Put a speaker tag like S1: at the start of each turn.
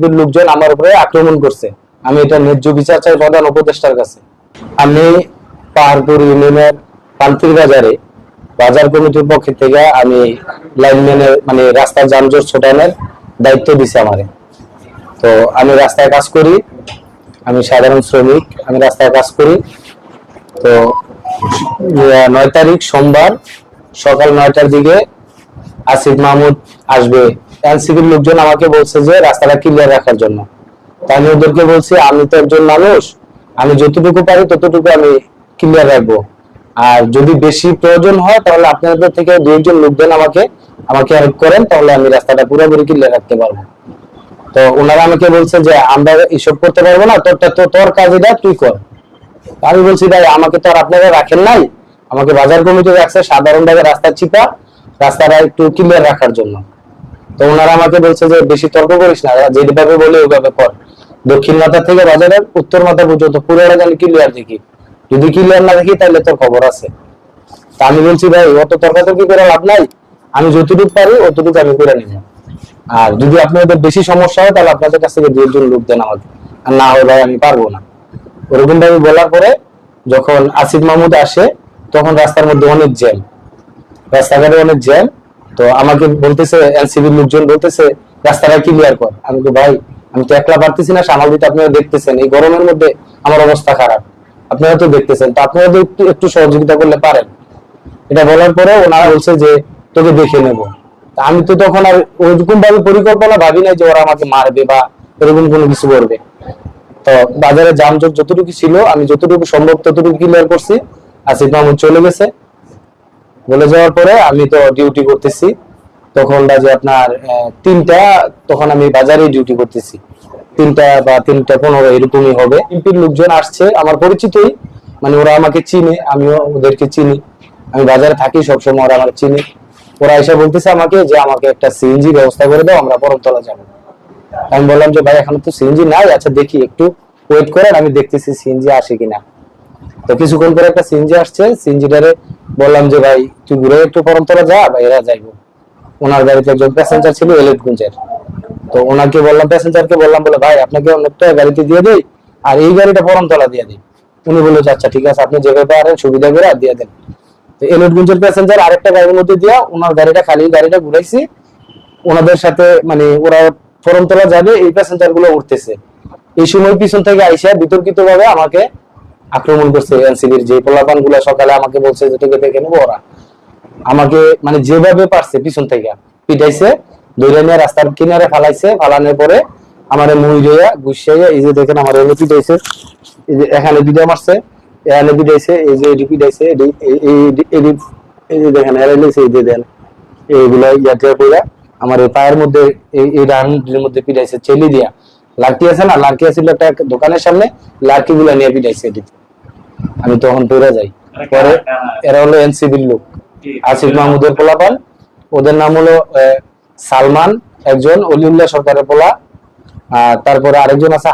S1: এনসিপির লোকজন আমার উপরে আক্রমণ করছে। আমি এটা ন্যায্য বিচার চাই প্রধান উপদেষ্টার কাছে। আমি পাহাড়পুর ইউনিয়নের পান্তির বাজারে বাজার কমিটির পক্ষ থেকে আমি লাইনম্যানের মানে রাস্তার যানজট ছোটানোর দায়িত্ব দিছে আমারে। তো আমি রাস্তায় কাজ করি, আমি সাধারণ শ্রমিক, আমি রাস্তায় কাজ করি। তো 9 তারিখ সোমবার সকাল 9টার দিকে আসিফ মাহমুদ আসবে। এনসিপির লোকজন আমাকে বলছে যে রাস্তাটা ক্লিয়ার রাখার জন্য। তাই আমি ওদেরকে বলছি আমি তো একজন মানুষ, আমি যতটুকু পারি ততটুকু আমি ক্লিয়ার রাখবো। আর যদি বেশি প্রয়োজন হয় তাহলে আপনাদের থেকে 2 জন লোক দেন আমাকে হেল্প করেন, তাহলে আমি রাস্তাটা পুরোপুরি ক্লিয়ার রাখতে পারবো। তো ওনারা আমাকে বলছে যে আমরা এসব করতে পারবো না, তোর কাজ এটা তুই কর। আমি বলছি ভাই আমাকে তো আর আপনারা রাখেন নাই, আমাকে বাজার কমিটি রাখছে সাধারণভাবে রাস্তা চিপা রাস্তাটা একটু ক্লিয়ার রাখার জন্য। তো ওনারা আমাকে বলছে যে বেশি তর্ক করিস না, যেভাবে বলে ওইভাবে কর। দক্ষিণ মাথা থেকে বাজারের উত্তর মাথা পর্যন্ত পুরোটা জানি ক্লিয়ার দেখি, যদি ক্লিয়ার না দেখি তাহলে তোর খবর আছে। তা আমি বলছি ভাই অত তর্কাতর্কি করে লাভ নাই, আমি যতটুকু পারি অতটুকু আমি করে নিব। আর যদি আপনাদের বেশি সমস্যা হয় তাহলে আপনাদের কাছ থেকে 2 জন লোক দেন আমাকে, আর না হয় ভাই আমি পারবো না। ওরকম ভাবে বলার পরে যখন আসিফ মাহমুদ আসে তখন রাস্তার মধ্যে অনেক জ্যাম, রাস্তাঘাটে অনেক জ্যাম। তো আমাকে বলতেছে এনসিবির লোকজন বলতেছে রাস্তাটা ক্লিয়ার কর। আমি তো ভাই আমি তো একলা পারতেছি না, সামাল দিতে আপনারা দেখতেছেন এই গরমের মধ্যে আমার অবস্থা খারাপ, আপনারা তো দেখতেছেন। তো আপনারা তো একটু সহযোগিতা করলে পারেন। এটা বলার পরে ওনারা বলছে যে তোকে দেখে নেব। আমি তো তখন আর ওইরকম ভাবে পরিকল্পনা ভাবি নাই যে ওরা আমাকে মারবে বা এরকম কোনো কিছু করবে। তো বাজারে যানজট যতটুকু ছিল আমি যতটুকু সম্ভব ততটুকু ক্লিয়ার করছি। আসিফ মাহমুদ চলে গেছে, বলে যাওয়ার পরে আমি তো ডিউটি করতেছি। তখন বাজে আপনার 3টা, তখন আমি বাজারে ডিউটি করতেছি। 3টা বা 3টা 15 এরকমই হবে। এমপির লোকজন আসছে আমার পরিচিতই, মানে ওরা আমাকে চিনে, আমিও ওদেরকে চিনি, আমি বাজারে থাকি সবসময়, ওরা আমাকে চিনি। ওরা এসে বলতেছে আমাকে যে আমাকে একটা সিএনজি ব্যবস্থা করে দাও, আমরা পরমতলা যাবো। আমি বললাম যে ভাই এখন তো সিএনজি নাই, আচ্ছা দেখি একটু ওয়েট করেন, আমি দেখতেছি সিএনজি আসে কিনা। তো কিছুক্ষণ পরে একটা সিএনজি আসছে, সিএনজিটারে বললাম যে ভাই তুই ঘুরে একটু পরমতলা যা, বা এরা যাইবো। ওনার গাড়িতে একজন প্যাসেঞ্জার ছিল এলিটগঞ্জের। তো ওনাকে বললাম, প্যাসেঞ্জারকে বললাম বলে ভাই আপনাকে অনেকটা গাড়িতে দিয়ে দেই আর এই গাড়িটা পরমতলা দিয়ে দিই। উনি বললো আচ্ছা ঠিক আছে, আপনি যেভাবে পারেন সুবিধা করে দিয়ে দেন। তো এলিটগঞ্জের প্যাসেঞ্জার আরেকটা গাড়ির মধ্যে দিয়া ওনার গাড়িটা খালি গাড়িটা ঘুরাইছি। ওনাদের সাথে মানে ওরা পরমতলা যাবে, এই প্যাসেঞ্জার গুলো উঠতেছে। এই সময় পিছন থেকে আইসা বিতর্কিত ভাবে আমাকে আক্রমণ করছে এনসিবির যে পোলাপান গুলা সকালে আমাকে বলছে যে তোকে দেখে নেবো। ওরা আমাকে মানে যেভাবে পারছে পিছন থেকে পিটাইছে, ধরে নিয়ে রাস্তার কিনারে ফালাইছে। ফালানোর পরে আমার মুই রইয়া গুছিয়ে এই যে দেখেন আমার এনে পিটাইছে, এই যে এখানে পিটা মারছে, এখানে পিটাইছে, এই যে এডি পিটাইছে, এই যে দেখেন এরাইছে, এই যে দেন এইগুলা ইয়াতে কইরা আমার এই পায়ের মধ্যে এই ডানের মধ্যে পিটাইছে চেলি দিয়া। লাঠি আছে না, লাঠি আছিল একটা দোকানের সামনে, লাঠি গুলা নিয়ে পিটাইছে এদিকে। আমি তখন দৌড়ে যাই। পরে এরা হলো এনসিবির লোক, আসিফ মাহমুদের পোলাপান। ওদের নাম হলো সালমান, একজন অলিউল্লাহ সরকারের পোলা, আর তারপরে আরেকজন আছে